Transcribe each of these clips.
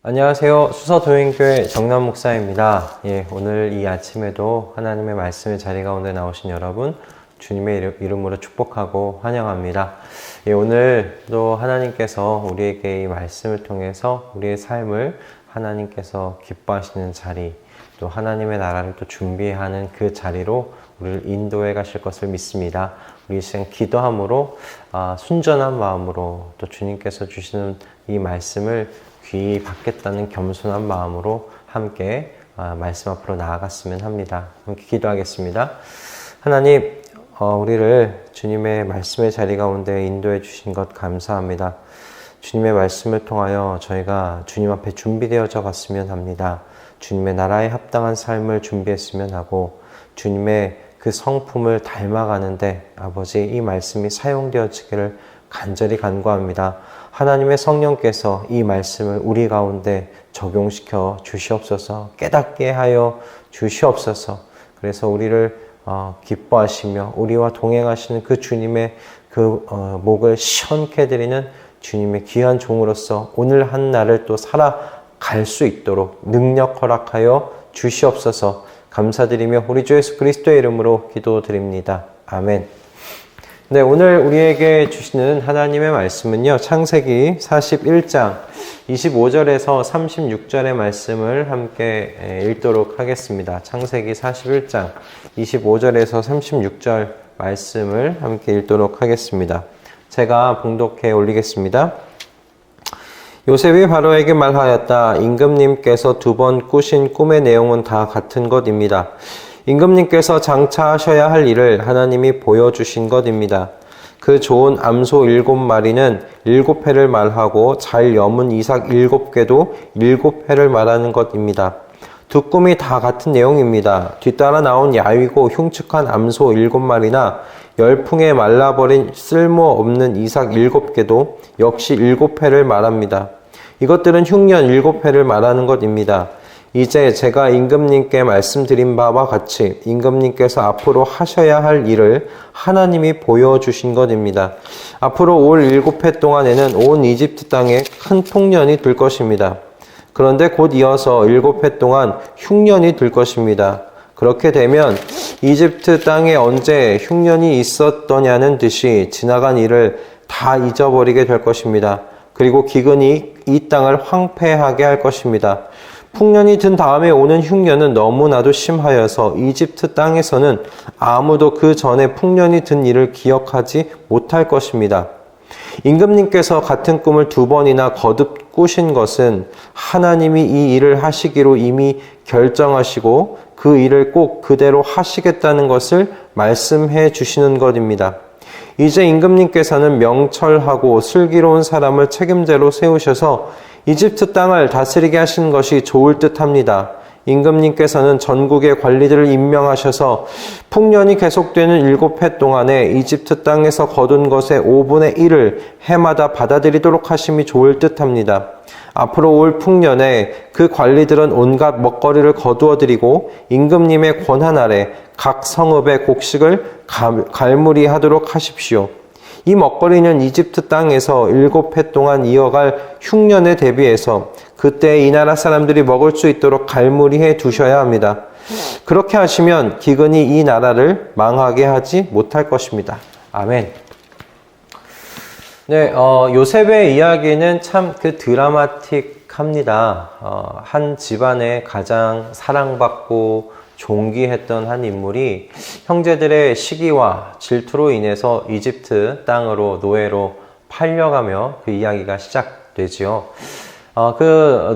안녕하세요. 수서도행교회 정남 목사입니다. 오늘 이 아침에도 하나님의 말씀의 자리 가운데 나오신 여러분 주님의 이름으로 축복하고 환영합니다. 오늘도 하나님께서 우리에게 이 말씀을 통해서 우리의 삶을 하나님께서 기뻐하시는 자리, 또 하나님의 나라를 또 준비하는 그 자리로 우리를 인도해 가실 것을 믿습니다. 우리 시간 기도함으로 순전한 마음으로 또 주님께서 주시는 이 말씀을 귀히 받겠다는 겸손한 마음으로 함께 말씀 앞으로 나아갔으면 합니다. 함께 기도하겠습니다. 하나님, 우리를 주님의 말씀의 자리 가운데 인도해 주신 것 감사합니다. 주님의 말씀을 통하여 저희가 주님 앞에 준비되어져 갔으면 합니다. 주님의 나라에 합당한 삶을 준비했으면 하고 주님의 그 성품을 닮아가는데 아버지 이 말씀이 사용되어지기를 간절히 간구합니다. 하나님의 성령께서 이 말씀을 우리 가운데 적용시켜 주시옵소서, 깨닫게 하여 주시옵소서. 그래서 우리를 기뻐하시며 우리와 동행하시는 그 주님의 그 목을 시원케 해드리는 주님의 귀한 종으로서 오늘 한 날을 또 살아갈 수 있도록 능력 허락하여 주시옵소서. 감사드리며 우리 주 예수 그리스도의 이름으로 기도드립니다. 아멘. 네, 오늘 우리에게 주시는 하나님의 말씀은요, 창세기 41장 25절에서 36절의 말씀을 함께 읽도록 하겠습니다. 창세기 41장 25절에서 36절 말씀을 함께 읽도록 하겠습니다. 제가 봉독해 올리겠습니다. 요셉이 바로에게 말하였다. 임금님께서 2번 꾸신 꿈의 내용은 다 같은 것입니다. 임금님께서 장차 하셔야 할 일을 하나님이 보여주신 것입니다. 그 좋은 암소 7마리는 7해를 말하고 잘 여문 이삭 7개도 7해를 말하는 것입니다. 두 꿈이 다 같은 내용입니다. 뒤따라 나온 야위고 흉측한 암소 7마리나 열풍에 말라버린 쓸모없는 이삭 7개도 역시 7해를 말합니다. 이것들은 흉년 7해를 말하는 것입니다. 이제 제가 임금님께 말씀드린 바와 같이 임금님께서 앞으로 하셔야 할 일을 하나님이 보여주신 것입니다. 앞으로 올 7해 동안에는 온 이집트 땅에 큰 풍년이 들 것입니다. 그런데 곧 이어서 7해 동안 흉년이 들 것입니다. 그렇게 되면 이집트 땅에 언제 흉년이 있었더냐는 듯이 지나간 일을 다 잊어버리게 될 것입니다. 그리고 기근이 이 땅을 황폐하게 할 것입니다. 풍년이 든 다음에 오는 흉년은 너무나도 심하여서 이집트 땅에서는 아무도 그 전에 풍년이 든 일을 기억하지 못할 것입니다. 임금님께서 같은 꿈을 2번이나 거듭 꾸신 것은 하나님이 이 일을 하시기로 이미 결정하시고 그 일을 꼭 그대로 하시겠다는 것을 말씀해 주시는 것입니다. 이제 임금님께서는 명철하고 슬기로운 사람을 책임자로 세우셔서 이집트 땅을 다스리게 하시는 것이 좋을 듯 합니다. 임금님께서는 전국의 관리들을 임명하셔서 풍년이 계속되는 7해 동안에 이집트 땅에서 거둔 것의 5분의 1을 해마다 받아들이도록 하심이 좋을 듯 합니다. 앞으로 올 풍년에 그 관리들은 온갖 먹거리를 거두어들이고 임금님의 권한 아래 각 성읍의 곡식을 갈무리하도록 하십시오. 이 먹거리는 이집트 땅에서 7해 동안 이어갈 흉년에 대비해서 그때 이 나라 사람들이 먹을 수 있도록 갈무리해 두셔야 합니다. 그렇게 하시면 기근이 이 나라를 망하게 하지 못할 것입니다. 아멘. 네, 요셉의 이야기는 참 드라마틱합니다. 한 집안의 가장 사랑받고 존귀했던 한 인물이 형제들의 시기와 질투로 인해서 이집트 땅으로 노예로 팔려가며 그 이야기가 시작되지요. 그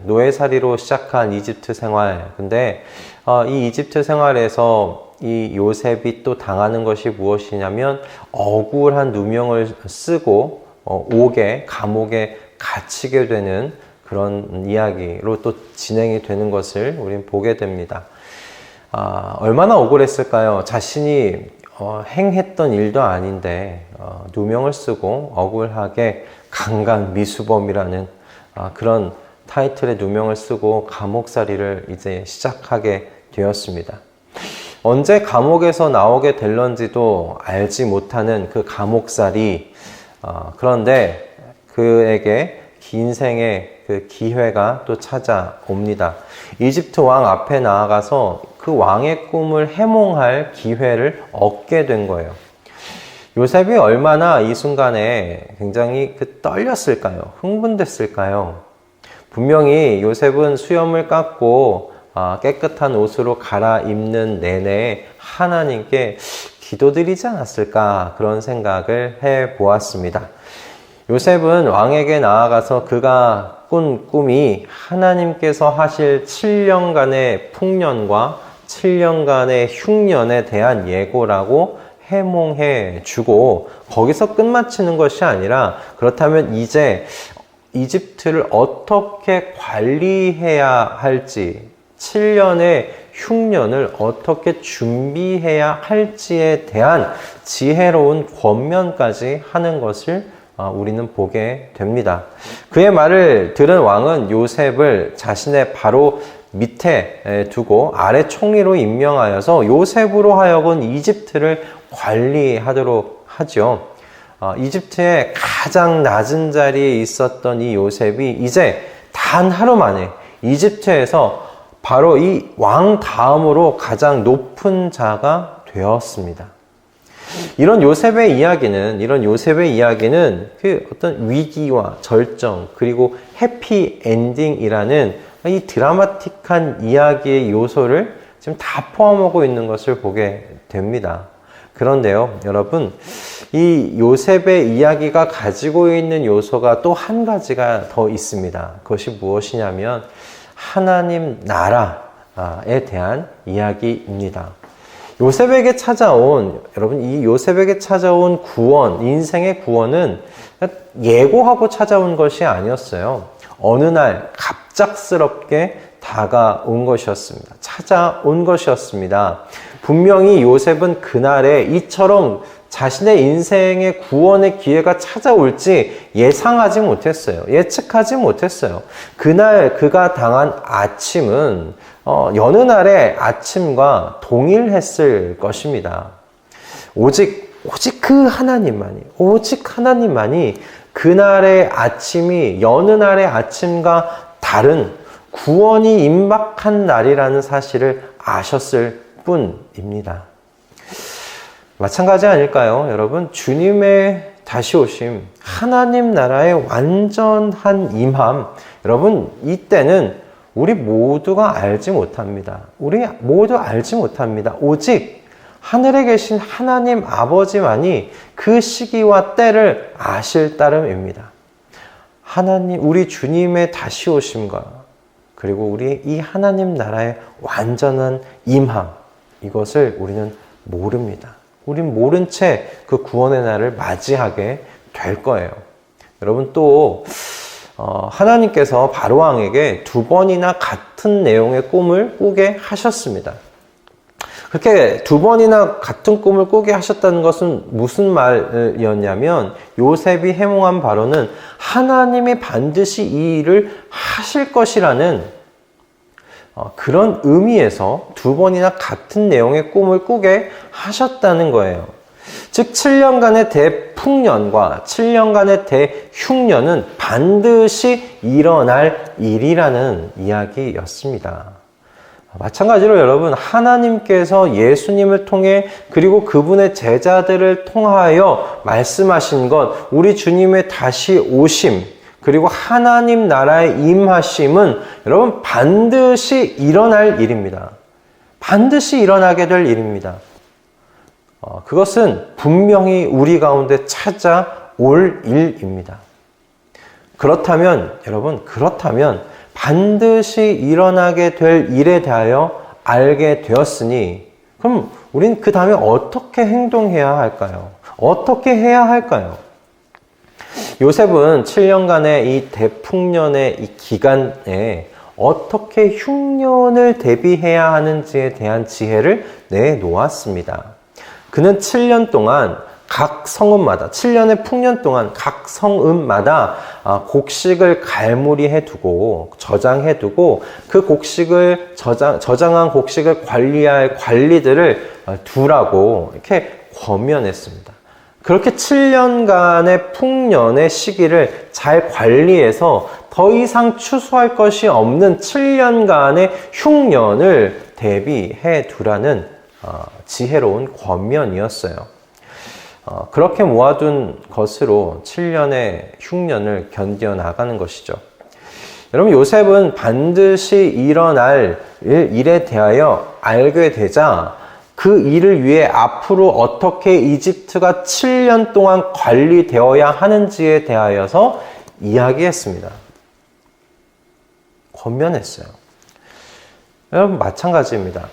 노예살이로 시작한 이집트 생활. 근데 이 이집트 생활에서 이 요셉이 또 당하는 것이 무엇이냐면 억울한 누명을 쓰고 감옥에 갇히게 되는 그런 이야기로 또 진행이 되는 것을 우리는 보게 됩니다. 얼마나 억울했을까요? 자신이 행했던 일도 아닌데 누명을 쓰고 억울하게 강간 미수범이라는 그런 타이틀의 누명을 쓰고 감옥살이를 이제 시작하게 되었습니다. 언제 감옥에서 나오게 될런지도 알지 못하는 그 감옥살이, 그런데 그에게 인생의 그 기회가 또 찾아옵니다. 이집트 왕 앞에 나아가서 그 왕의 꿈을 해몽할 기회를 얻게 된 거예요. 요셉이 얼마나 이 순간에 굉장히 떨렸을까요? 흥분됐을까요? 분명히 요셉은 수염을 깎고 깨끗한 옷으로 갈아입는 내내 하나님께 기도드리지 않았을까, 그런 생각을 해 보았습니다. 요셉은 왕에게 나아가서 그가 꾼 꿈이 하나님께서 하실 7년간의 풍년과 7년간의 흉년에 대한 예고라고 해몽해 주고, 거기서 끝마치는 것이 아니라, 그렇다면 이제 이집트를 어떻게 관리해야 할지, 7년의 흉년을 어떻게 준비해야 할지에 대한 지혜로운 권면까지 하는 것을 우리는 보게 됩니다. 그의 말을 들은 왕은 요셉을 자신의 바로 밑에 두고 아래 총리로 임명하여서 요셉으로 하여금 이집트를 관리하도록 하죠. 이집트의 가장 낮은 자리에 있었던 이 요셉이 이제 단 하루 만에 이집트에서 바로 이 왕 다음으로 가장 높은 자가 되었습니다. 이런 요셉의 이야기는 그 어떤 위기와 절정, 그리고 해피 엔딩이라는 이 드라마틱한 이야기의 요소를 지금 다 포함하고 있는 것을 보게 됩니다. 그런데요, 여러분, 이 요셉의 이야기가 가지고 있는 요소가 또 한 가지가 더 있습니다. 그것이 무엇이냐면 하나님 나라에 대한 이야기입니다. 요셉에게 찾아온 구원, 인생의 구원은 예고하고 찾아온 것이 아니었어요. 어느 날 갑작스럽게 다가온 것이었습니다. 찾아온 것이었습니다. 분명히 요셉은 그날에 이처럼 자신의 인생의 구원의 기회가 찾아올지 예상하지 못했어요. 예측하지 못했어요. 그날 그가 당한 아침은 여느 날의 아침과 동일했을 것입니다. 오직 그 하나님만이 그날의 아침이 여느 날의 아침과 다른 구원이 임박한 날이라는 사실을 아셨을 뿐입니다. 마찬가지 아닐까요? 여러분, 주님의 다시 오심, 하나님 나라의 완전한 임함, 여러분, 이때는 우리 모두가 알지 못합니다. 오직 하늘에 계신 하나님 아버지만이 그 시기와 때를 아실 따름입니다. 우리 주님의 다시 오심과 그리고 우리 이 하나님 나라의 완전한 임함, 이것을 우리는 모릅니다. 우린 모른 채 그 구원의 날을 맞이하게 될 거예요. 여러분, 또 하나님께서 바로왕에게 2번이나 같은 내용의 꿈을 꾸게 하셨습니다. 그렇게 2번이나 같은 꿈을 꾸게 하셨다는 것은 무슨 말이었냐면, 요셉이 해몽한 바로는 하나님이 반드시 이 일을 하실 것이라는 그런 의미에서 2번이나 같은 내용의 꿈을 꾸게 하셨다는 거예요. 즉 7년간의 대풍년과 7년간의 대흉년은 반드시 일어날 일이라는 이야기였습니다. 마찬가지로 여러분, 하나님께서 예수님을 통해 그리고 그분의 제자들을 통하여 말씀하신 것, 우리 주님의 다시 오심, 그리고 하나님 나라의 임하심은 여러분 반드시 일어날 일입니다. 반드시 일어나게 될 일입니다. 그것은 분명히 우리 가운데 찾아올 일입니다. 그렇다면 반드시 일어나게 될 일에 대하여 알게 되었으니, 그럼 우린 그 다음에 어떻게 행동해야 할까요? 어떻게 해야 할까요? 요셉은 7년간의 이 대풍년의 이 기간에 어떻게 흉년을 대비해야 하는지에 대한 지혜를 내놓았습니다. 그는 7년 동안 각 성읍마다, 7년의 풍년 동안 각 성읍마다 곡식을 갈무리해두고, 저장해두고, 그 곡식을, 저장한 곡식을 관리할 관리들을 두라고 이렇게 권면했습니다. 그렇게 7년간의 풍년의 시기를 잘 관리해서 더 이상 추수할 것이 없는 7년간의 흉년을 대비해 두라는 지혜로운 권면이었어요. 그렇게 모아둔 것으로 7년의 흉년을 견뎌나가는 것이죠. 여러분, 요셉은 반드시 일어날 일에 대하여 알게 되자 그 일을 위해 앞으로 어떻게 이집트가 7년 동안 관리되어야 하는지에 대하여서 이야기했습니다. 권면했어요. 여러분, 마찬가지입니다.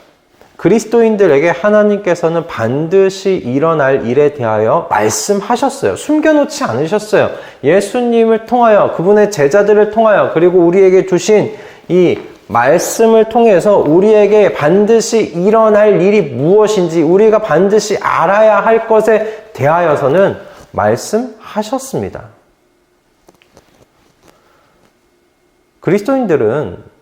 그리스도인들에게 하나님께서는 반드시 일어날 일에 대하여 말씀하셨어요. 숨겨놓지 않으셨어요. 예수님을 통하여, 그분의 제자들을 통하여, 그리고 우리에게 주신 이 말씀을 통해서 우리에게 반드시 일어날 일이 무엇인지, 우리가 반드시 알아야 할 것에 대하여서는 말씀하셨습니다. 그리스도인들은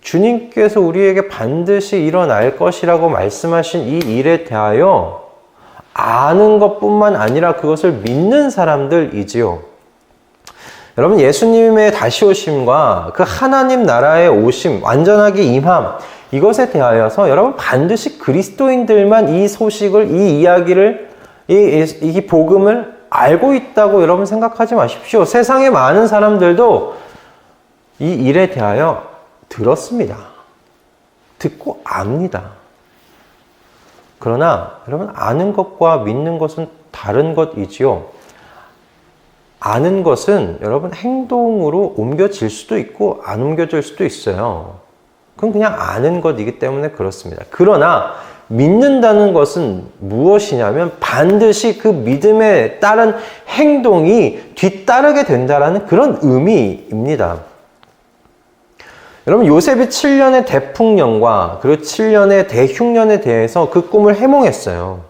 주님께서 우리에게 반드시 일어날 것이라고 말씀하신 이 일에 대하여 아는 것뿐만 아니라 그것을 믿는 사람들이지요. 여러분, 예수님의 다시 오심과 그 하나님 나라의 오심, 완전하게 임함, 이것에 대하여서 여러분 반드시 그리스도인들만 이 소식을, 이 이야기를, 이 복음을 알고 있다고 여러분 생각하지 마십시오. 세상의 많은 사람들도 이 일에 대하여 들었습니다. 듣고 압니다. 그러나 여러분, 아는 것과 믿는 것은 다른 것이지요. 아는 것은 여러분 행동으로 옮겨질 수도 있고 안 옮겨질 수도 있어요. 그건 그냥 아는 것이기 때문에 그렇습니다. 그러나 믿는다는 것은 무엇이냐면 반드시 그 믿음에 따른 행동이 뒤따르게 된다는 그런 의미입니다. 여러분, 요셉이 7년의 대풍년과 그리고 7년의 대흉년에 대해서 그 꿈을 해몽했어요.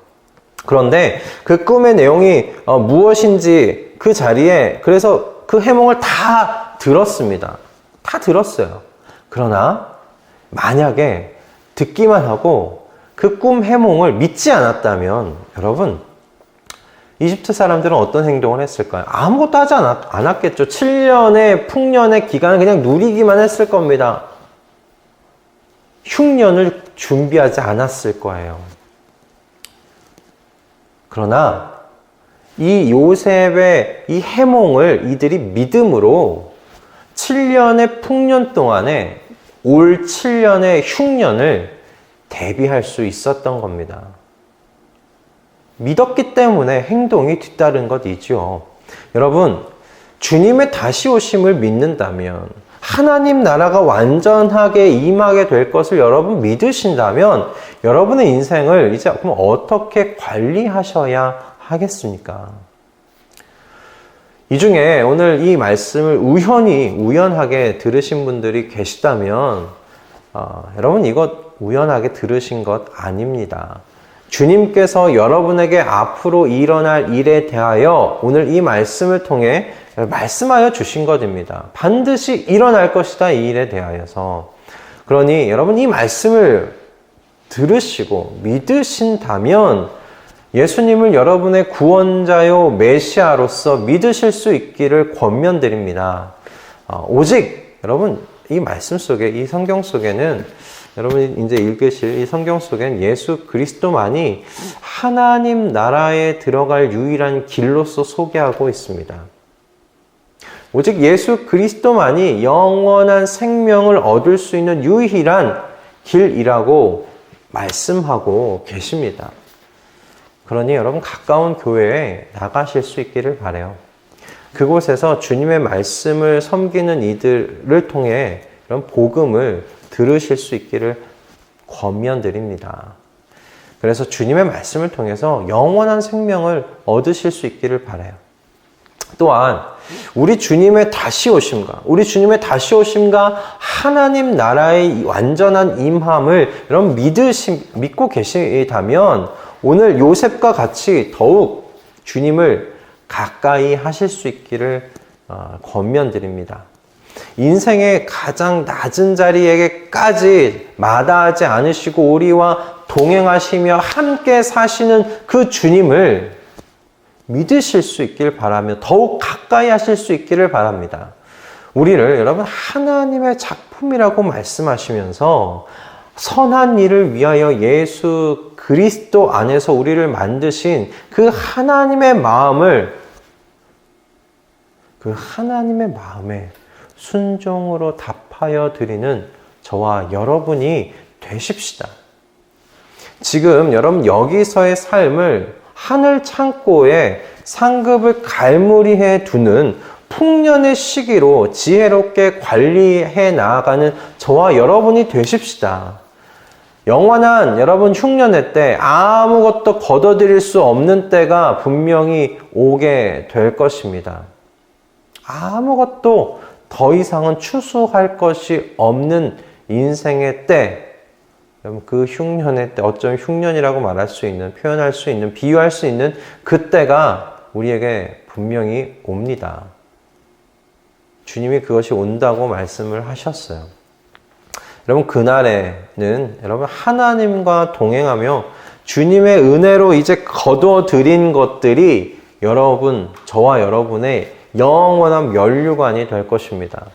그런데 그 꿈의 내용이 무엇인지 그 자리에, 그래서 그 해몽을 다 들었습니다. 다 들었어요. 그러나 만약에 듣기만 하고 그 꿈 해몽을 믿지 않았다면 여러분, 이집트 사람들은 어떤 행동을 했을까요? 아무것도 하지 않았겠죠. 7년의 풍년의 기간을 그냥 누리기만 했을 겁니다. 흉년을 준비하지 않았을 거예요. 그러나 이 요셉의 이 해몽을 이들이 믿음으로 7년의 풍년 동안에 올 7년의 흉년을 대비할 수 있었던 겁니다. 믿었기 때문에 행동이 뒤따른 것이죠. 여러분, 주님의 다시 오심을 믿는다면, 하나님 나라가 완전하게 임하게 될 것을 여러분 믿으신다면 여러분의 인생을 이제 그럼 어떻게 관리하셔야 하겠습니까? 이 중에 오늘 이 말씀을 우연하게 들으신 분들이 계시다면 여러분, 이것 우연하게 들으신 것 아닙니다. 주님께서 여러분에게 앞으로 일어날 일에 대하여 오늘 이 말씀을 통해 말씀하여 주신 것입니다. 반드시 일어날 것이다, 이 일에 대하여서. 그러니 여러분, 이 말씀을 들으시고 믿으신다면 예수님을 여러분의 구원자요 메시아로서 믿으실 수 있기를 권면드립니다. 오직 여러분, 이 말씀 속에, 이 성경 속에는, 여러분이 이제 읽으실 이 성경 속엔 예수 그리스도만이 하나님 나라에 들어갈 유일한 길로서 소개하고 있습니다. 오직 예수 그리스도만이 영원한 생명을 얻을 수 있는 유일한 길이라고 말씀하고 계십니다. 그러니 여러분, 가까운 교회에 나가실 수 있기를 바라요. 그곳에서 주님의 말씀을 섬기는 이들을 통해 이런 복음을 들으실 수 있기를 권면드립니다. 그래서 주님의 말씀을 통해서 영원한 생명을 얻으실 수 있기를 바라요. 또한 우리 주님의 다시 오심과 하나님 나라의 완전한 임함을 여러분 믿고 계시다면 오늘 요셉과 같이 더욱 주님을 가까이 하실 수 있기를 권면드립니다. 인생의 가장 낮은 자리에게까지 마다하지 않으시고 우리와 동행하시며 함께 사시는 그 주님을 믿으실 수 있길 바라며 더욱 가까이 하실 수 있기를 바랍니다. 우리를 여러분 하나님의 작품이라고 말씀하시면서 선한 일을 위하여 예수 그리스도 안에서 우리를 만드신 그 하나님의 마음에 순종으로 답하여 드리는 저와 여러분이 되십시다. 지금 여러분 여기서의 삶을 하늘 창고에 상급을 갈무리해 두는 풍년의 시기로 지혜롭게 관리해 나아가는 저와 여러분이 되십시다. 영원한 여러분 흉년의 때 아무것도 거둬들일 수 없는 때가 분명히 오게 될 것입니다. 아무것도 더 이상은 추수할 것이 없는 인생의 때, 그 흉년의 때, 어쩌면 흉년이라고 말할 수 있는, 표현할 수 있는, 비유할 수 있는 그때가 우리에게 분명히 옵니다. 주님이 그것이 온다고 말씀을 하셨어요. 여러분 그날에는 여러분 하나님과 동행하며 주님의 은혜로 이제 거둬들인 것들이 여러분, 저와 여러분의 영원한 면류관이 될 것입니다.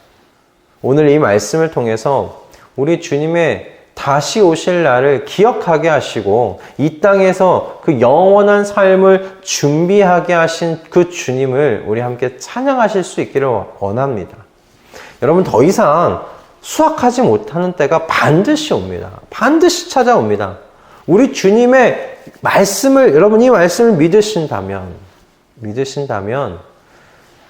오늘 이 말씀을 통해서 우리 주님의 다시 오실 날을 기억하게 하시고 이 땅에서 그 영원한 삶을 준비하게 하신 그 주님을 우리 함께 찬양하실 수 있기를 원합니다. 여러분 더 이상 수확하지 못하는 때가 반드시 옵니다. 반드시 찾아옵니다. 우리 주님의 말씀을, 여러분 이 말씀을 믿으신다면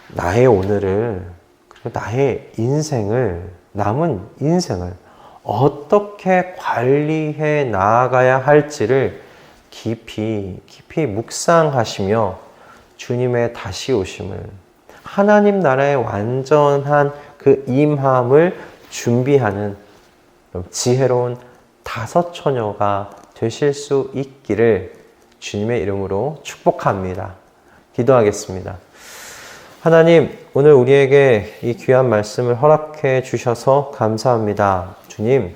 나의 오늘을, 그리고 나의 인생을, 남은 인생을 어떻게 관리해 나아가야 할지를 깊이 묵상하시며 주님의 다시 오심을, 하나님 나라의 완전한 그 임함을 준비하는 지혜로운 다섯 처녀가 되실 수 있기를 주님의 이름으로 축복합니다. 기도하겠습니다. 하나님, 오늘 우리에게 이 귀한 말씀을 허락해 주셔서 감사합니다. 주님,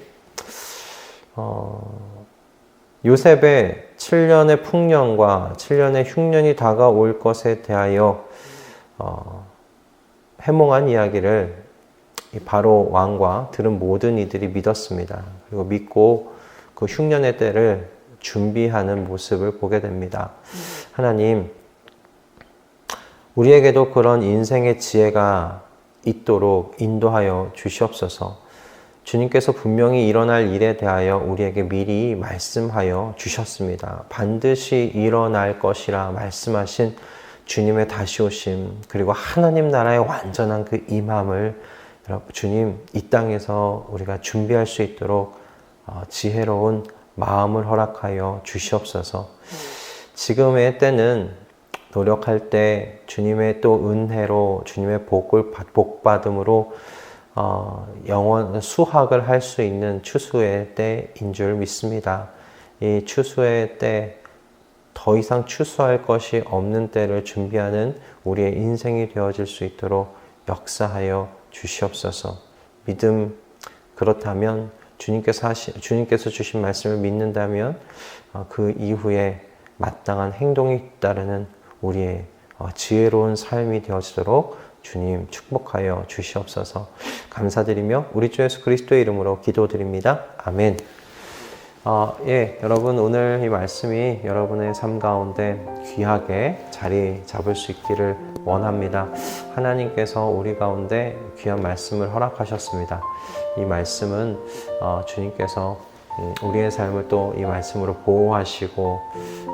요셉의 7년의 풍년과 7년의 흉년이 다가올 것에 대하여 해몽한 이야기를 바로 왕과 들은 모든 이들이 믿었습니다. 그리고 믿고 그 흉년의 때를 준비하는 모습을 보게 됩니다. 하나님, 우리에게도 그런 인생의 지혜가 있도록 인도하여 주시옵소서. 주님께서 분명히 일어날 일에 대하여 우리에게 미리 말씀하여 주셨습니다. 반드시 일어날 것이라 말씀하신 주님의 다시 오심, 그리고 하나님 나라의 완전한 그 임함을 주님 이 땅에서 우리가 준비할 수 있도록 지혜로운 마음을 허락하여 주시옵소서. 지금의 때는 노력할 때 주님의 또 은혜로, 주님의 복받음으로 영원 수확을 할 수 있는 추수의 때인 줄 믿습니다. 이 추수의 때, 더 이상 추수할 것이 없는 때를 준비하는 우리의 인생이 되어질 수 있도록 역사하여 주시옵소서. 믿음, 그렇다면 주님께서 주신 말씀을 믿는다면 그 이후에 마땅한 행동이 따르는 우리의 지혜로운 삶이 되어지도록 주님 축복하여 주시옵소서. 감사드리며 우리 주 예수 그리스도의 이름으로 기도드립니다. 아멘. 여러분 오늘 이 말씀이 여러분의 삶 가운데 귀하게 자리 잡을 수 있기를 원합니다. 하나님께서 우리 가운데 귀한 말씀을 허락하셨습니다. 이 말씀은 주님께서 우리의 삶을 또 이 말씀으로 보호하시고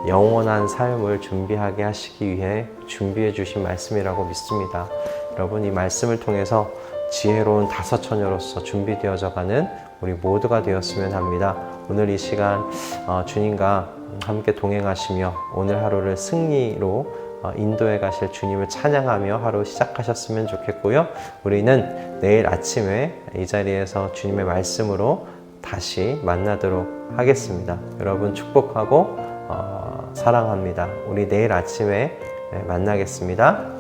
영원한 삶을 준비하게 하시기 위해 준비해 주신 말씀이라고 믿습니다. 여러분 이 말씀을 통해서 지혜로운 다섯 처녀로서 준비되어져 가는 우리 모두가 되었으면 합니다. 오늘 이 시간 주님과 함께 동행하시며 오늘 하루를 승리로 인도해 가실 주님을 찬양하며 하루 시작하셨으면 좋겠고요. 우리는 내일 아침에 이 자리에서 주님의 말씀으로 다시 만나도록 하겠습니다. 여러분 축복하고 사랑합니다. 우리 내일 아침에 만나겠습니다.